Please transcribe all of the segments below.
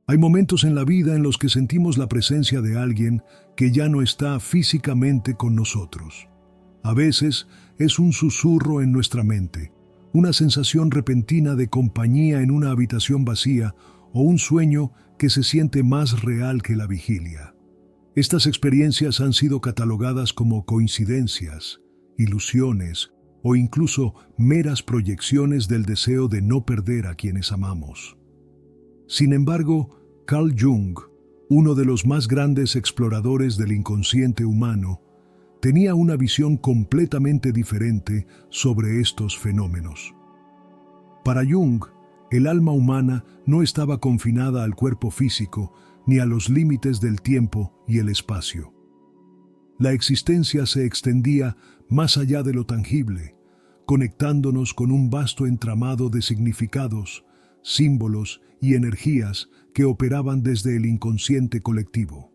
Hay momentos en la vida en los que sentimos la presencia de alguien que ya no está físicamente con nosotros. A veces es un susurro en nuestra mente, una sensación repentina de compañía en una habitación vacía o un sueño que se siente más real que la vigilia. Estas experiencias han sido catalogadas como coincidencias, ilusiones o incluso meras proyecciones del deseo de no perder a quienes amamos. Sin embargo, Carl Jung, uno de los más grandes exploradores del inconsciente humano, tenía una visión completamente diferente sobre estos fenómenos. Para Jung, el alma humana no estaba confinada al cuerpo físico ni a los límites del tiempo y el espacio. La existencia se extendía más allá de lo tangible, conectándonos con un vasto entramado de significados, símbolos y energías que operaban desde el inconsciente colectivo.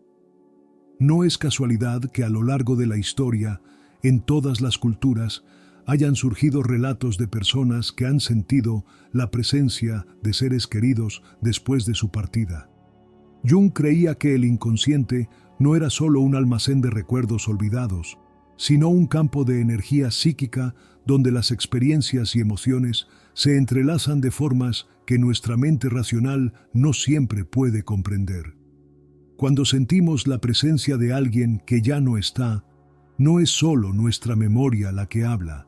No es casualidad que a lo largo de la historia, en todas las culturas, hayan surgido relatos de personas que han sentido la presencia de seres queridos después de su partida. Jung creía que el inconsciente no era solo un almacén de recuerdos olvidados, sino un campo de energía psíquica donde las experiencias y emociones se entrelazan de formas que nuestra mente racional no siempre puede comprender. Cuando sentimos la presencia de alguien que ya no está, no es solo nuestra memoria la que habla.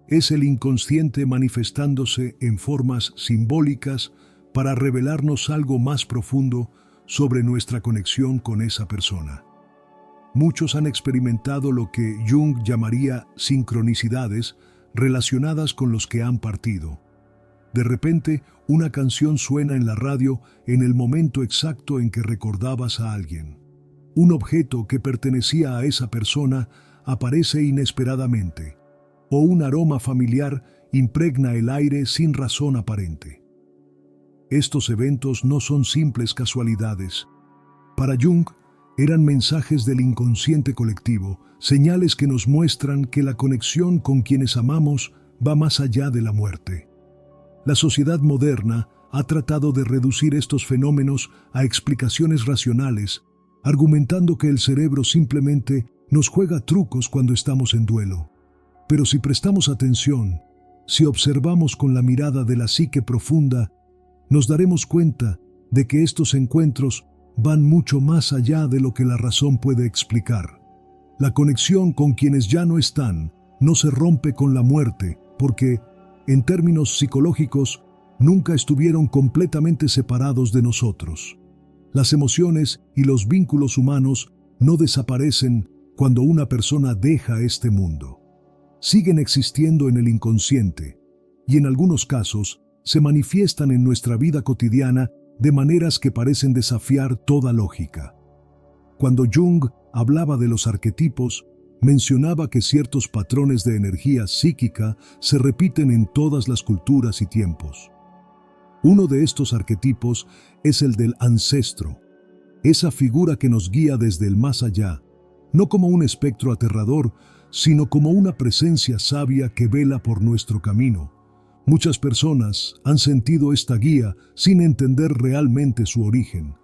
Es el inconsciente manifestándose en formas simbólicas para revelarnos algo más profundo sobre nuestra conexión con esa persona. Muchos han experimentado lo que Jung llamaría sincronicidades relacionadas con los que han partido. De repente, una canción suena en la radio en el momento exacto en que recordabas a alguien. Un objeto que pertenecía a esa persona aparece inesperadamente, o un aroma familiar impregna el aire sin razón aparente. Estos eventos no son simples casualidades. Para Jung, eran mensajes del inconsciente colectivo, señales que nos muestran que la conexión con quienes amamos va más allá de la muerte. La sociedad moderna ha tratado de reducir estos fenómenos a explicaciones racionales, argumentando que el cerebro simplemente nos juega trucos cuando estamos en duelo. Pero si prestamos atención, si observamos con la mirada de la psique profunda, nos daremos cuenta de que estos encuentros van mucho más allá de lo que la razón puede explicar. La conexión con quienes ya no están no se rompe con la muerte, porque, en términos psicológicos, nunca estuvieron completamente separados de nosotros. Las emociones y los vínculos humanos no desaparecen cuando una persona deja este mundo. Siguen existiendo en el inconsciente y en algunos casos se manifiestan en nuestra vida cotidiana de maneras que parecen desafiar toda lógica. Cuando Jung hablaba de los arquetipos, mencionaba que ciertos patrones de energía psíquica se repiten en todas las culturas y tiempos. Uno de estos arquetipos es el del ancestro, esa figura que nos guía desde el más allá, no como un espectro aterrador, sino como una presencia sabia que vela por nuestro camino. Muchas personas han sentido esta guía sin entender realmente su origen.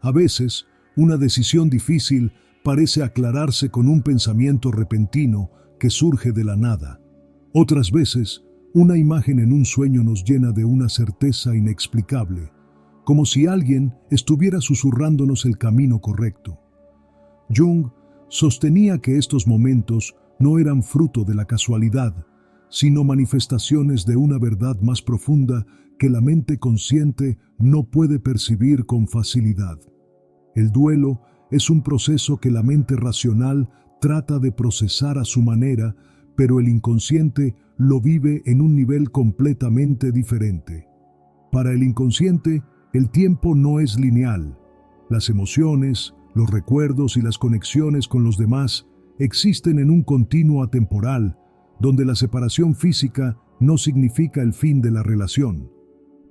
A veces, una decisión difícil parece aclararse con un pensamiento repentino que surge de la nada. Otras veces, una imagen en un sueño nos llena de una certeza inexplicable, como si alguien estuviera susurrándonos el camino correcto. Jung sostenía que estos momentos no eran fruto de la casualidad, sino manifestaciones de una verdad más profunda que la mente consciente no puede percibir con facilidad. El duelo es un proceso que la mente racional trata de procesar a su manera, pero el inconsciente lo vive en un nivel completamente diferente. Para el inconsciente, el tiempo no es lineal. Las emociones, los recuerdos y las conexiones con los demás existen en un continuo atemporal, donde la separación física no significa el fin de la relación.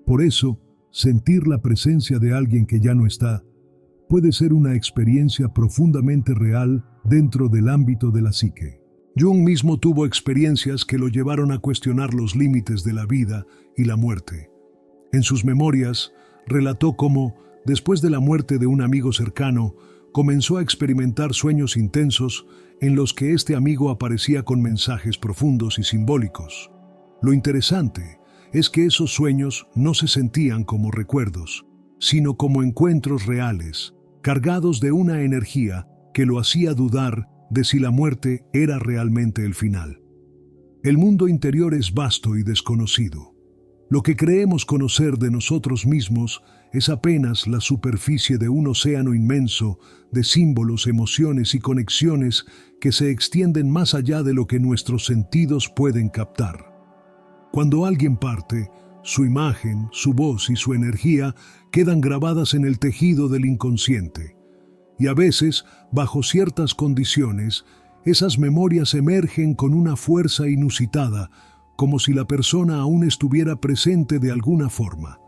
Por eso, sentir la presencia de alguien que ya no está puede ser una experiencia profundamente real dentro del ámbito de la psique. Jung mismo tuvo experiencias que lo llevaron a cuestionar los límites de la vida y la muerte. En sus memorias, relató cómo, después de la muerte de un amigo cercano, comenzó a experimentar sueños intensos en los que este amigo aparecía con mensajes profundos y simbólicos. Lo interesante es que esos sueños no se sentían como recuerdos, sino como encuentros reales, cargados de una energía que lo hacía dudar de si la muerte era realmente el final. El mundo interior es vasto y desconocido. Lo que creemos conocer de nosotros mismos es apenas la superficie de un océano inmenso de símbolos, emociones y conexiones que se extienden más allá de lo que nuestros sentidos pueden captar. Cuando alguien parte, su imagen, su voz y su energía quedan grabadas en el tejido del inconsciente. Y a veces, bajo ciertas condiciones, esas memorias emergen con una fuerza inusitada, como si la persona aún estuviera presente de alguna forma.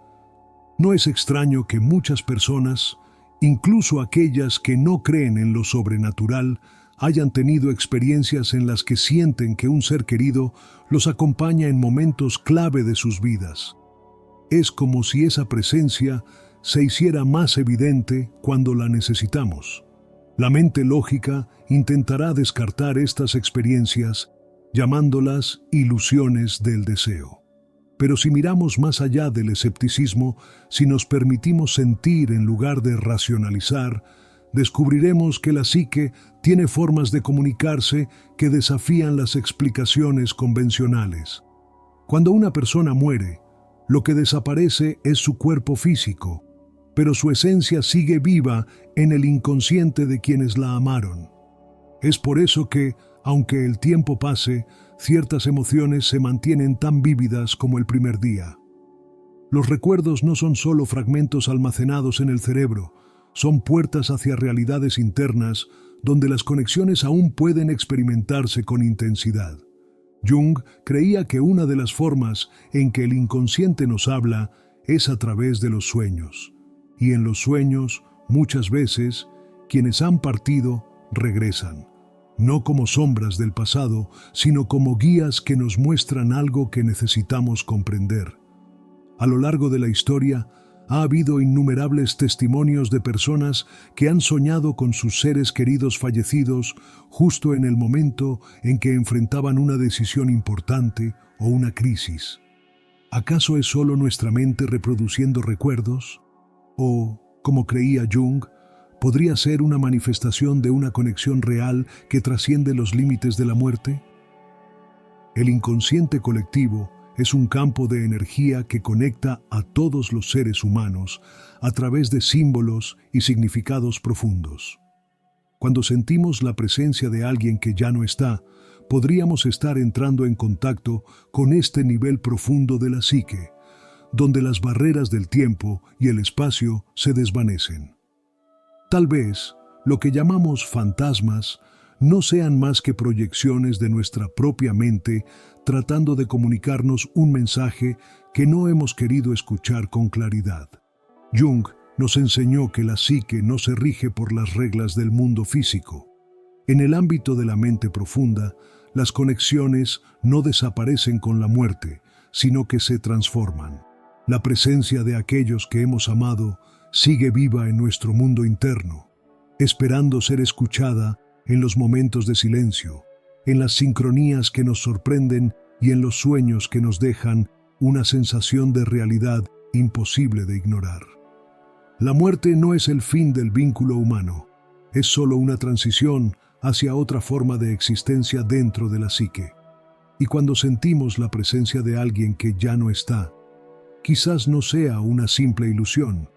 No es extraño que muchas personas, incluso aquellas que no creen en lo sobrenatural, hayan tenido experiencias en las que sienten que un ser querido los acompaña en momentos clave de sus vidas. Es como si esa presencia se hiciera más evidente cuando la necesitamos. La mente lógica intentará descartar estas experiencias, llamándolas ilusiones del deseo. Pero si miramos más allá del escepticismo, si nos permitimos sentir en lugar de racionalizar, descubriremos que la psique tiene formas de comunicarse que desafían las explicaciones convencionales. Cuando una persona muere, lo que desaparece es su cuerpo físico, pero su esencia sigue viva en el inconsciente de quienes la amaron. Es por eso que, aunque el tiempo pase, ciertas emociones se mantienen tan vívidas como el primer día. Los recuerdos no son solo fragmentos almacenados en el cerebro, son puertas hacia realidades internas donde las conexiones aún pueden experimentarse con intensidad. Jung creía que una de las formas en que el inconsciente nos habla es a través de los sueños. Y en los sueños, muchas veces, quienes han partido regresan, no como sombras del pasado, sino como guías que nos muestran algo que necesitamos comprender. A lo largo de la historia, ha habido innumerables testimonios de personas que han soñado con sus seres queridos fallecidos justo en el momento en que enfrentaban una decisión importante o una crisis. ¿Acaso es solo nuestra mente reproduciendo recuerdos? ¿O, como creía Jung, podría ser una manifestación de una conexión real que trasciende los límites de la muerte? El inconsciente colectivo es un campo de energía que conecta a todos los seres humanos a través de símbolos y significados profundos. Cuando sentimos la presencia de alguien que ya no está, podríamos estar entrando en contacto con este nivel profundo de la psique, donde las barreras del tiempo y el espacio se desvanecen. Tal vez lo que llamamos fantasmas no sean más que proyecciones de nuestra propia mente tratando de comunicarnos un mensaje que no hemos querido escuchar con claridad. Jung nos enseñó que la psique no se rige por las reglas del mundo físico. En el ámbito de la mente profunda, las conexiones no desaparecen con la muerte, sino que se transforman. La presencia de aquellos que hemos amado sigue viva en nuestro mundo interno, esperando ser escuchada en los momentos de silencio, en las sincronías que nos sorprenden y en los sueños que nos dejan una sensación de realidad imposible de ignorar. La muerte no es el fin del vínculo humano, es solo una transición hacia otra forma de existencia dentro de la psique. Y cuando sentimos la presencia de alguien que ya no está, quizás no sea una simple ilusión,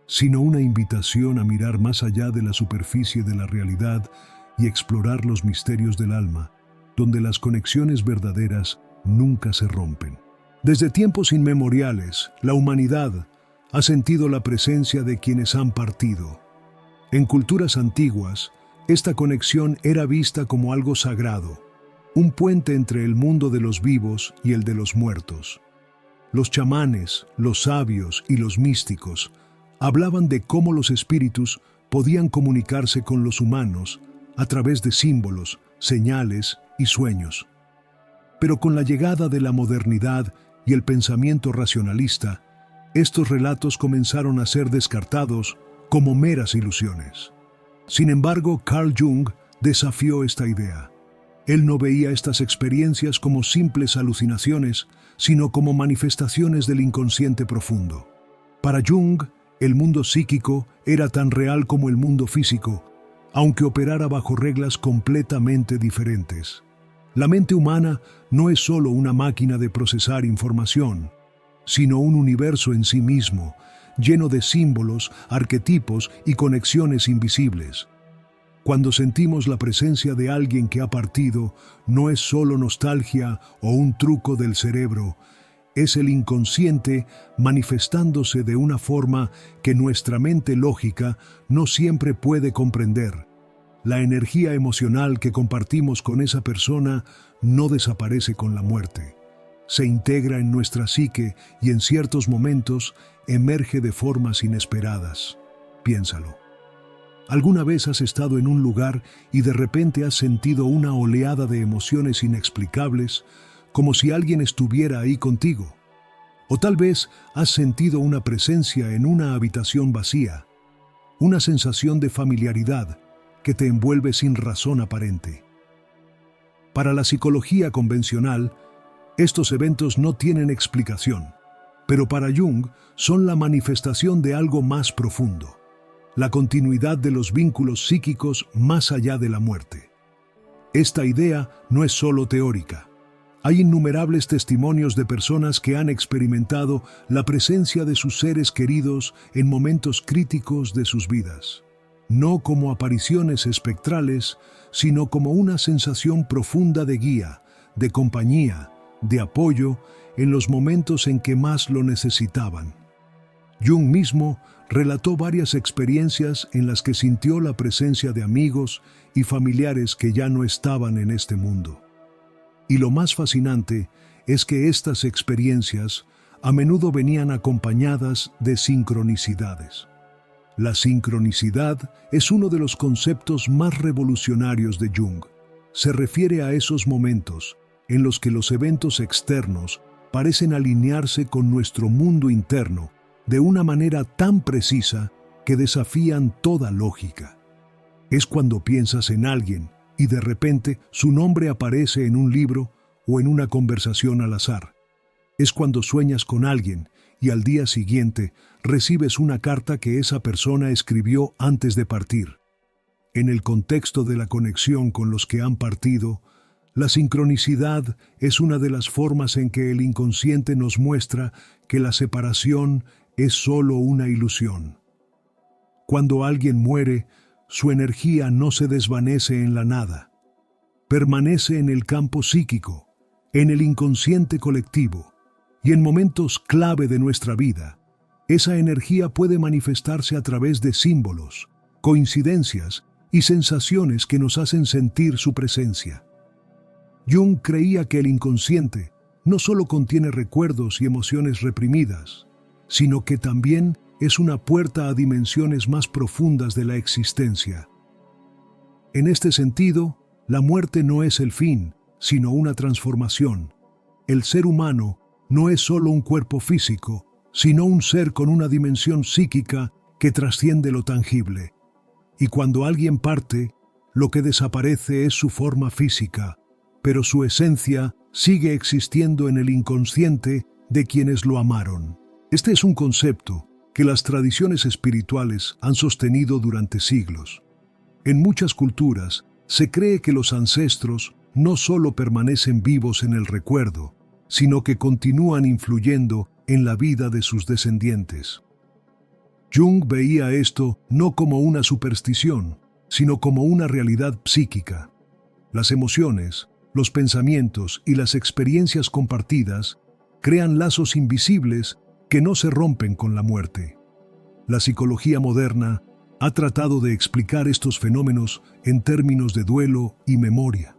sino una invitación a mirar más allá de la superficie de la realidad y explorar los misterios del alma, donde las conexiones verdaderas nunca se rompen. Desde tiempos inmemoriales, la humanidad ha sentido la presencia de quienes han partido. En culturas antiguas, esta conexión era vista como algo sagrado, un puente entre el mundo de los vivos y el de los muertos. Los chamanes, los sabios y los místicos hablaban de cómo los espíritus podían comunicarse con los humanos a través de símbolos, señales y sueños. Pero con la llegada de la modernidad y el pensamiento racionalista, estos relatos comenzaron a ser descartados como meras ilusiones. Sin embargo, Carl Jung desafió esta idea. Él no veía estas experiencias como simples alucinaciones, sino como manifestaciones del inconsciente profundo. Para Jung, el mundo psíquico era tan real como el mundo físico, aunque operara bajo reglas completamente diferentes. La mente humana no es solo una máquina de procesar información, sino un universo en sí mismo, lleno de símbolos, arquetipos y conexiones invisibles. Cuando sentimos la presencia de alguien que ha partido, no es solo nostalgia o un truco del cerebro, es el inconsciente manifestándose de una forma que nuestra mente lógica no siempre puede comprender. La energía emocional que compartimos con esa persona no desaparece con la muerte. Se integra en nuestra psique y en ciertos momentos emerge de formas inesperadas. Piénsalo. ¿Alguna vez has estado en un lugar y de repente has sentido una oleada de emociones inexplicables, como si alguien estuviera ahí contigo? O tal vez has sentido una presencia en una habitación vacía, una sensación de familiaridad que te envuelve sin razón aparente. Para la psicología convencional, estos eventos no tienen explicación, pero para Jung son la manifestación de algo más profundo, la continuidad de los vínculos psíquicos más allá de la muerte. Esta idea no es solo teórica. Hay innumerables testimonios de personas que han experimentado la presencia de sus seres queridos en momentos críticos de sus vidas. No como apariciones espectrales, sino como una sensación profunda de guía, de compañía, de apoyo en los momentos en que más lo necesitaban. Jung mismo relató varias experiencias en las que sintió la presencia de amigos y familiares que ya no estaban en este mundo. Y lo más fascinante es que estas experiencias a menudo venían acompañadas de sincronicidades. La sincronicidad es uno de los conceptos más revolucionarios de Jung. Se refiere a esos momentos en los que los eventos externos parecen alinearse con nuestro mundo interno de una manera tan precisa que desafían toda lógica. Es cuando piensas en alguien y de repente su nombre aparece en un libro o en una conversación al azar. Es cuando sueñas con alguien y al día siguiente recibes una carta que esa persona escribió antes de partir. En el contexto de la conexión con los que han partido, la sincronicidad es una de las formas en que el inconsciente nos muestra que la separación es solo una ilusión. Cuando alguien muere, su energía no se desvanece en la nada. Permanece en el campo psíquico, en el inconsciente colectivo, y en momentos clave de nuestra vida, esa energía puede manifestarse a través de símbolos, coincidencias y sensaciones que nos hacen sentir su presencia. Jung creía que el inconsciente no solo contiene recuerdos y emociones reprimidas, sino que también es una puerta a dimensiones más profundas de la existencia. En este sentido, la muerte no es el fin, sino una transformación. El ser humano no es solo un cuerpo físico, sino un ser con una dimensión psíquica que trasciende lo tangible. Y cuando alguien parte, lo que desaparece es su forma física, pero su esencia sigue existiendo en el inconsciente de quienes lo amaron. Este es un concepto que las tradiciones espirituales han sostenido durante siglos. En muchas culturas se cree que los ancestros no solo permanecen vivos en el recuerdo, sino que continúan influyendo en la vida de sus descendientes. Jung veía esto no como una superstición, sino como una realidad psíquica. Las emociones, los pensamientos y las experiencias compartidas crean lazos invisibles que no se rompen con la muerte. La psicología moderna ha tratado de explicar estos fenómenos en términos de duelo y memoria.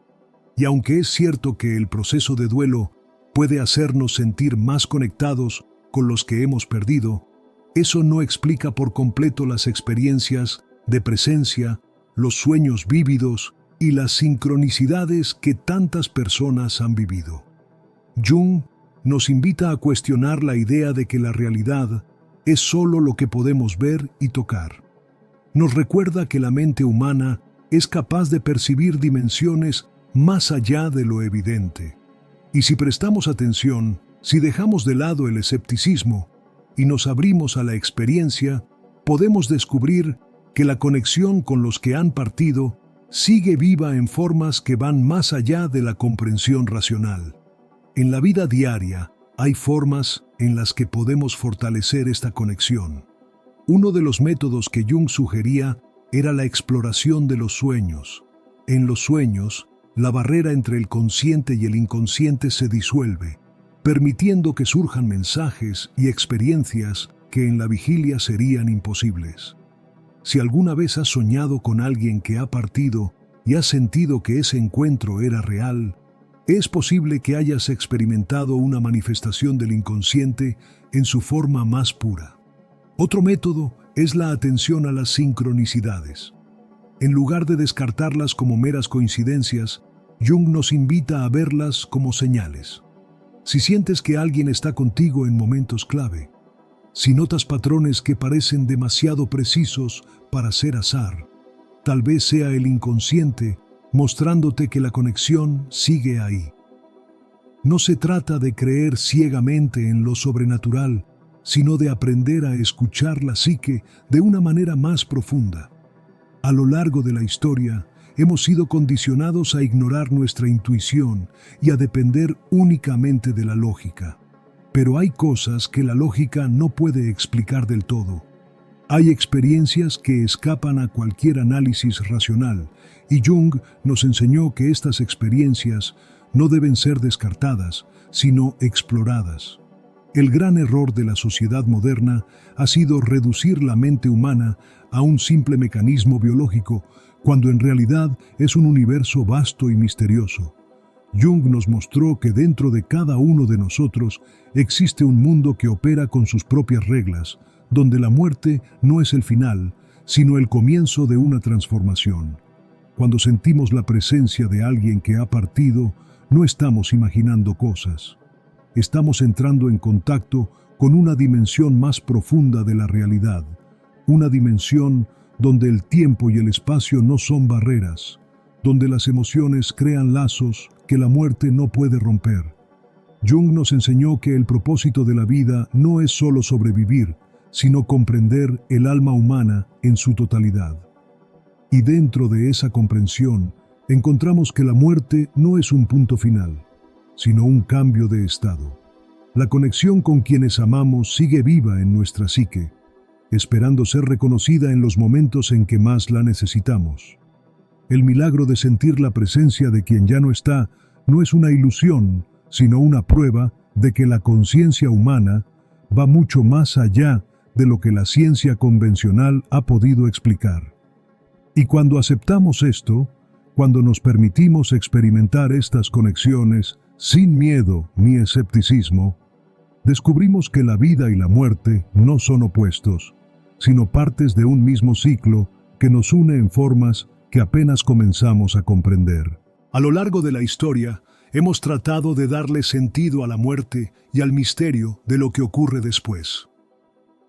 Y aunque es cierto que el proceso de duelo puede hacernos sentir más conectados con los que hemos perdido, eso no explica por completo las experiencias de presencia, los sueños vívidos y las sincronicidades que tantas personas han vivido. Jung nos invita a cuestionar la idea de que la realidad es solo lo que podemos ver y tocar. nos recuerda que la mente humana es capaz de percibir dimensiones más allá de lo evidente. Y si prestamos atención, si dejamos de lado el escepticismo y nos abrimos a la experiencia, podemos descubrir que la conexión con los que han partido sigue viva en formas que van más allá de la comprensión racional. En la vida diaria hay formas en las que podemos fortalecer esta conexión. Uno de los métodos que Jung sugería era la exploración de los sueños. En los sueños, la barrera entre el consciente y el inconsciente se disuelve, permitiendo que surjan mensajes y experiencias que en la vigilia serían imposibles. Si alguna vez has soñado con alguien que ha partido y has sentido que ese encuentro era real, es posible que hayas experimentado una manifestación del inconsciente en su forma más pura. Otro método es la atención a las sincronicidades. En lugar de descartarlas como meras coincidencias, Jung nos invita a verlas como señales. Si sientes que alguien está contigo en momentos clave, si notas patrones que parecen demasiado precisos para ser azar, tal vez sea el inconsciente mostrándote que la conexión sigue ahí. No se trata de creer ciegamente en lo sobrenatural, sino de aprender a escuchar la psique de una manera más profunda. A lo largo de la historia, hemos sido condicionados a ignorar nuestra intuición y a depender únicamente de la lógica. Pero hay cosas que la lógica no puede explicar del todo. Hay experiencias que escapan a cualquier análisis racional, y Jung nos enseñó que estas experiencias no deben ser descartadas, sino exploradas. El gran error de la sociedad moderna ha sido reducir la mente humana a un simple mecanismo biológico, cuando en realidad es un universo vasto y misterioso. Jung nos mostró que dentro de cada uno de nosotros existe un mundo que opera con sus propias reglas, donde la muerte no es el final, sino el comienzo de una transformación. Cuando sentimos la presencia de alguien que ha partido, no estamos imaginando cosas. Estamos entrando en contacto con una dimensión más profunda de la realidad, una dimensión donde el tiempo y el espacio no son barreras, donde las emociones crean lazos que la muerte no puede romper. Jung nos enseñó que el propósito de la vida no es solo sobrevivir, sino comprender el alma humana en su totalidad. Y dentro de esa comprensión, encontramos que la muerte no es un punto final, sino un cambio de estado. La conexión con quienes amamos sigue viva en nuestra psique, esperando ser reconocida en los momentos en que más la necesitamos. El milagro de sentir la presencia de quien ya no está no es una ilusión, sino una prueba de que la conciencia humana va mucho más allá de lo que la ciencia convencional ha podido explicar. Y cuando aceptamos esto, cuando nos permitimos experimentar estas conexiones sin miedo ni escepticismo, descubrimos que la vida y la muerte no son opuestos, sino partes de un mismo ciclo que nos une en formas que apenas comenzamos a comprender. A lo largo de la historia, hemos tratado de darle sentido a la muerte y al misterio de lo que ocurre después.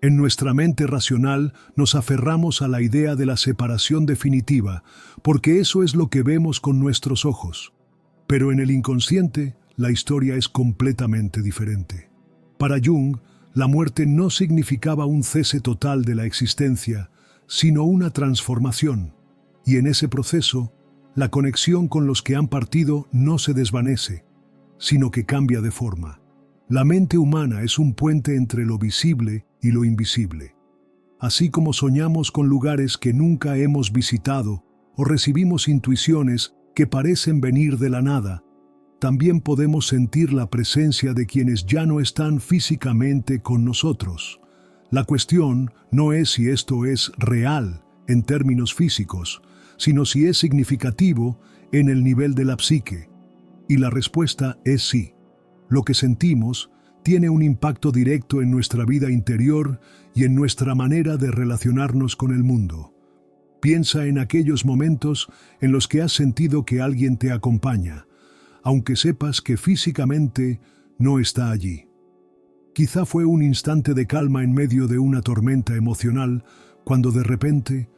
En nuestra mente racional nos aferramos a la idea de la separación definitiva, porque eso es lo que vemos con nuestros ojos. Pero en el inconsciente, la historia es completamente diferente. Para Jung, la muerte no significaba un cese total de la existencia, sino una transformación. Y en ese proceso, la conexión con los que han partido no se desvanece, sino que cambia de forma. La mente humana es un puente entre lo visible y lo invisible. Así como soñamos con lugares que nunca hemos visitado o recibimos intuiciones que parecen venir de la nada, también podemos sentir la presencia de quienes ya no están físicamente con nosotros. La cuestión no es si esto es real en términos físicos, sino si es significativo en el nivel de la psique. Y la respuesta es sí. Lo que sentimos tiene un impacto directo en nuestra vida interior y en nuestra manera de relacionarnos con el mundo. Piensa en aquellos momentos en los que has sentido que alguien te acompaña, aunque sepas que físicamente no está allí. Quizá fue un instante de calma en medio de una tormenta emocional, cuando de repente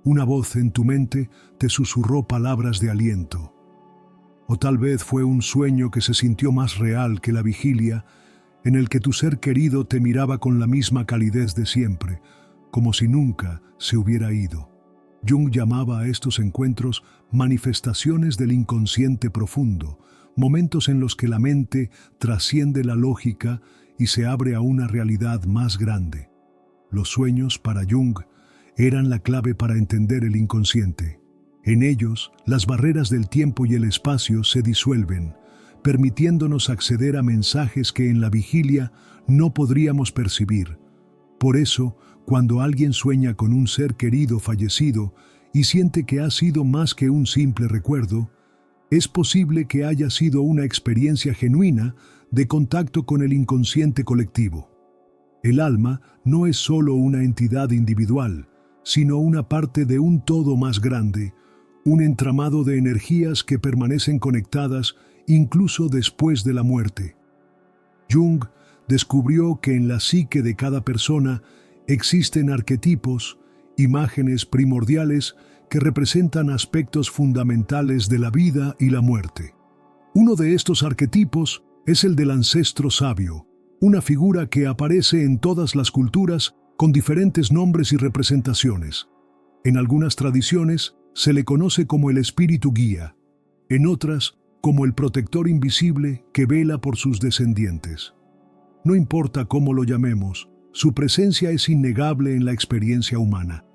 Una voz en tu mente te susurró palabras de aliento. O tal vez fue un sueño que se sintió más real que la vigilia, en el que tu ser querido te miraba con la misma calidez de siempre, como si nunca se hubiera ido. Jung llamaba a estos encuentros manifestaciones del inconsciente profundo, momentos en los que la mente trasciende la lógica y se abre a una realidad más grande. Los sueños, para Jung, eran la clave para entender el inconsciente. En ellos, las barreras del tiempo y el espacio se disuelven, permitiéndonos acceder a mensajes que en la vigilia no podríamos percibir. Por eso, cuando alguien sueña con un ser querido fallecido y siente que ha sido más que un simple recuerdo, es posible que haya sido una experiencia genuina de contacto con el inconsciente colectivo. El alma no es solo una entidad individual, sino una parte de un todo más grande, un entramado de energías que permanecen conectadas incluso después de la muerte. Jung descubrió que en la psique de cada persona existen arquetipos, imágenes primordiales que representan aspectos fundamentales de la vida y la muerte. Uno de estos arquetipos es el del ancestro sabio, una figura que aparece en todas las culturas con diferentes nombres y representaciones. En algunas tradiciones se le conoce como el espíritu guía, en otras como el protector invisible que vela por sus descendientes. No importa cómo lo llamemos, su presencia es innegable en la experiencia humana.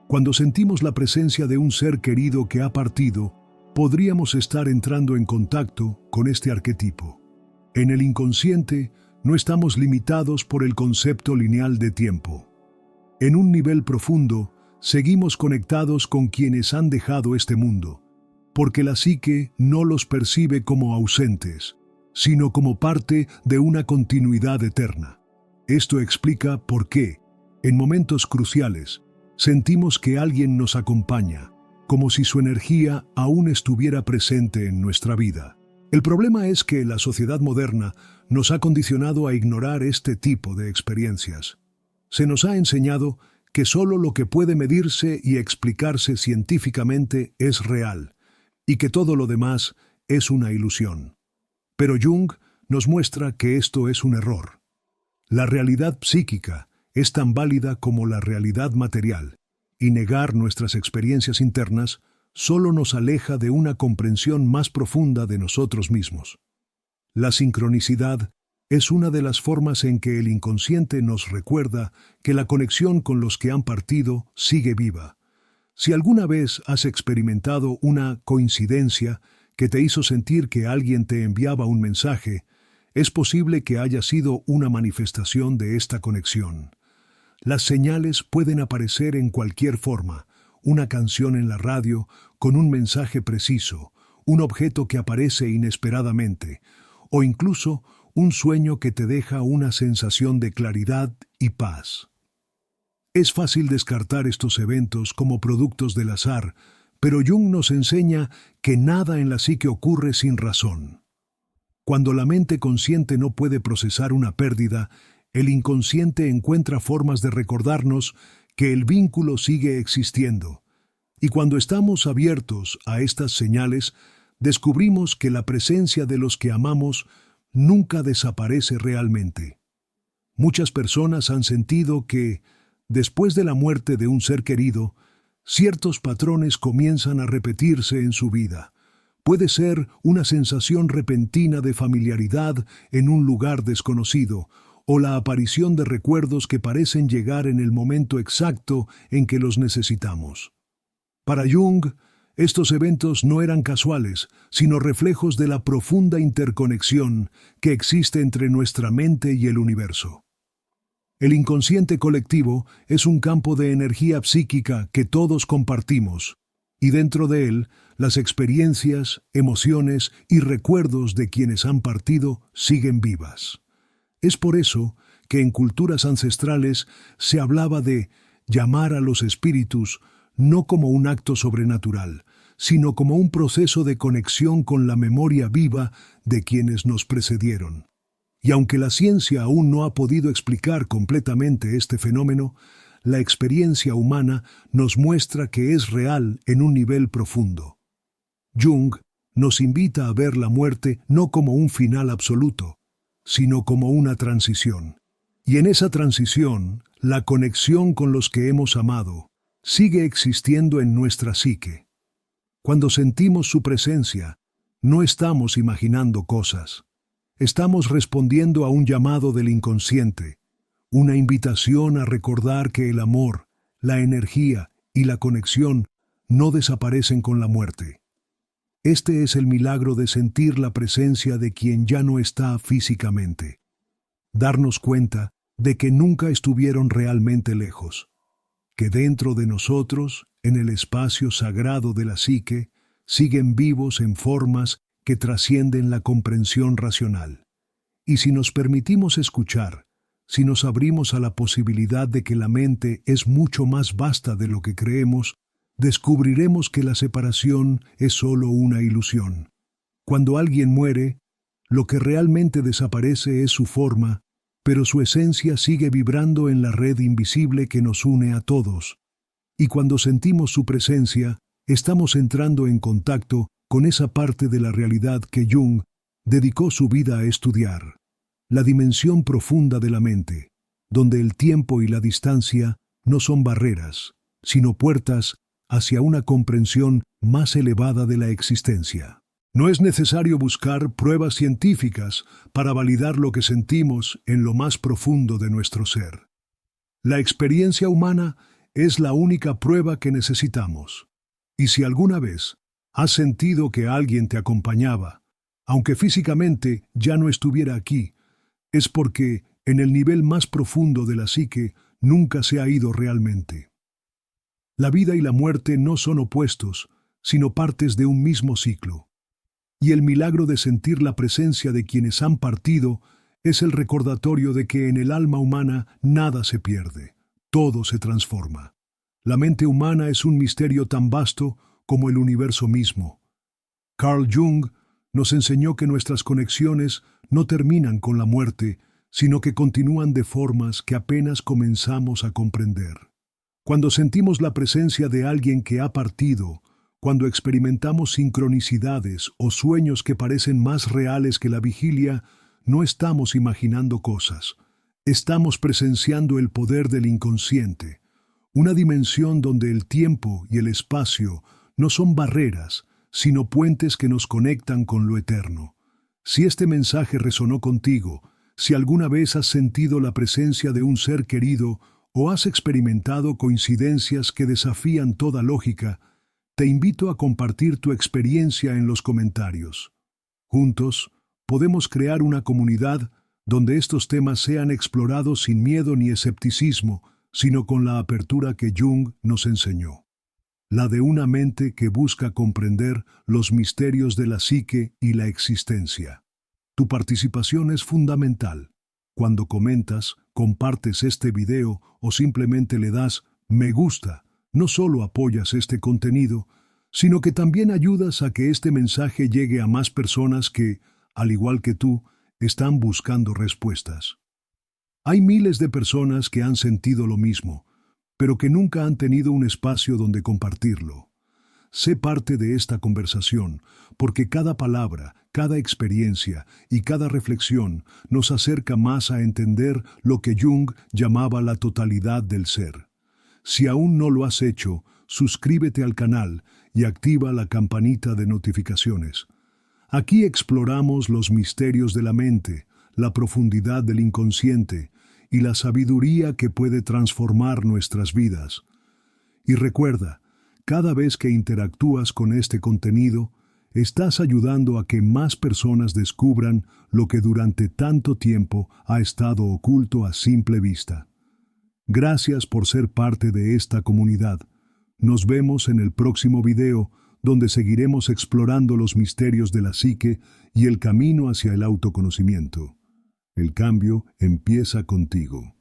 Cuando sentimos la presencia de un ser querido que ha partido, podríamos estar entrando en contacto con este arquetipo. En el inconsciente, no estamos limitados por el concepto lineal de tiempo. En un nivel profundo, seguimos conectados con quienes han dejado este mundo, porque la psique no los percibe como ausentes, sino como parte de una continuidad eterna. Esto explica por qué, en momentos cruciales, sentimos que alguien nos acompaña, como si su energía aún estuviera presente en nuestra vida. El problema es que la sociedad moderna nos ha condicionado a ignorar este tipo de experiencias. Se nos ha enseñado que solo lo que puede medirse y explicarse científicamente es real, y que todo lo demás es una ilusión. Pero Jung nos muestra que esto es un error. La realidad psíquica es tan válida como la realidad material, y negar nuestras experiencias internas solo nos aleja de una comprensión más profunda de nosotros mismos. La sincronicidad es una de las formas en que el inconsciente nos recuerda que la conexión con los que han partido sigue viva. Si alguna vez has experimentado una coincidencia que te hizo sentir que alguien te enviaba un mensaje, es posible que haya sido una manifestación de esta conexión. Las señales pueden aparecer en cualquier forma: una canción en la radio con un mensaje preciso, un objeto que aparece inesperadamente, o incluso un sueño que te deja una sensación de claridad y paz. Es fácil descartar estos eventos como productos del azar, pero Jung nos enseña que nada en la psique ocurre sin razón. Cuando la mente consciente no puede procesar una pérdida, el inconsciente encuentra formas de recordarnos que el vínculo sigue existiendo. Y cuando estamos abiertos a estas señales, descubrimos que la presencia de los que amamos nunca desaparece realmente. Muchas personas han sentido que, después de la muerte de un ser querido, ciertos patrones comienzan a repetirse en su vida. Puede ser una sensación repentina de familiaridad en un lugar desconocido, o la aparición de recuerdos que parecen llegar en el momento exacto en que los necesitamos. Para Jung, estos eventos no eran casuales, sino reflejos de la profunda interconexión que existe entre nuestra mente y el universo. El inconsciente colectivo es un campo de energía psíquica que todos compartimos, y dentro de él, las experiencias, emociones y recuerdos de quienes han partido siguen vivas. Es por eso que en culturas ancestrales se hablaba de llamar a los espíritus no como un acto sobrenatural, sino como un proceso de conexión con la memoria viva de quienes nos precedieron. Y aunque la ciencia aún no ha podido explicar completamente este fenómeno, la experiencia humana nos muestra que es real en un nivel profundo. Jung nos invita a ver la muerte no como un final absoluto, sino como una transición. Y en esa transición, la conexión con los que hemos amado sigue existiendo en nuestra psique. Cuando sentimos su presencia, no estamos imaginando cosas. Estamos respondiendo a un llamado del inconsciente, una invitación a recordar que el amor, la energía y la conexión no desaparecen con la muerte. Este es el milagro de sentir la presencia de quien ya no está físicamente. Darnos cuenta de que nunca estuvieron realmente lejos, que dentro de nosotros, en el espacio sagrado de la psique, siguen vivos en formas que trascienden la comprensión racional. Y si nos permitimos escuchar, si nos abrimos a la posibilidad de que la mente es mucho más vasta de lo que creemos, descubriremos que la separación es solo una ilusión. Cuando alguien muere, lo que realmente desaparece es su forma, pero su esencia sigue vibrando en la red invisible que nos une a todos. Y cuando sentimos su presencia, estamos entrando en contacto con esa parte de la realidad que Jung dedicó su vida a estudiar, la dimensión profunda de la mente, donde el tiempo y la distancia no son barreras, sino puertas hacia una comprensión más elevada de la existencia. No es necesario buscar pruebas científicas para validar lo que sentimos en lo más profundo de nuestro ser. La experiencia humana es la única prueba que necesitamos. Y si alguna vez has sentido que alguien te acompañaba, aunque físicamente ya no estuviera aquí, es porque, en el nivel más profundo de la psique, nunca se ha ido realmente. La vida y la muerte no son opuestos, sino partes de un mismo ciclo. Y el milagro de sentir la presencia de quienes han partido es el recordatorio de que en el alma humana nada se pierde, todo se transforma. La mente humana es un misterio tan vasto como el universo mismo. Carl Jung nos enseñó que nuestras conexiones no terminan con la muerte, sino que continúan de formas que apenas comenzamos a comprender. Cuando sentimos la presencia de alguien que ha partido, cuando experimentamos sincronicidades o sueños que parecen más reales que la vigilia, no estamos imaginando cosas. Estamos presenciando el poder del inconsciente, una dimensión donde el tiempo y el espacio no son barreras, sino puentes que nos conectan con lo eterno. Si este mensaje resonó contigo, si alguna vez has sentido la presencia de un ser querido o has experimentado coincidencias que desafían toda lógica, te invito a compartir tu experiencia en los comentarios. Juntos, podemos crear una comunidad donde estos temas sean explorados sin miedo ni escepticismo, sino con la apertura que Jung nos enseñó. La de una mente que busca comprender los misterios de la psique y la existencia. Tu participación es fundamental. Cuando comentas, compartes este video o simplemente le das me gusta, no solo apoyas este contenido, sino que también ayudas a que este mensaje llegue a más personas que, al igual que tú, están buscando respuestas. Hay miles de personas que han sentido lo mismo, pero que nunca han tenido un espacio donde compartirlo. Sé parte de esta conversación, porque cada palabra, cada experiencia y cada reflexión nos acerca más a entender lo que Jung llamaba la totalidad del ser. Si aún no lo has hecho, suscríbete al canal y activa la campanita de notificaciones. Aquí exploramos los misterios de la mente, la profundidad del inconsciente y la sabiduría que puede transformar nuestras vidas. Y recuerda, cada vez que interactúas con este contenido, estás ayudando a que más personas descubran lo que durante tanto tiempo ha estado oculto a simple vista. Gracias por ser parte de esta comunidad. Nos vemos en el próximo video, donde seguiremos explorando los misterios de la psique y el camino hacia el autoconocimiento. El cambio empieza contigo.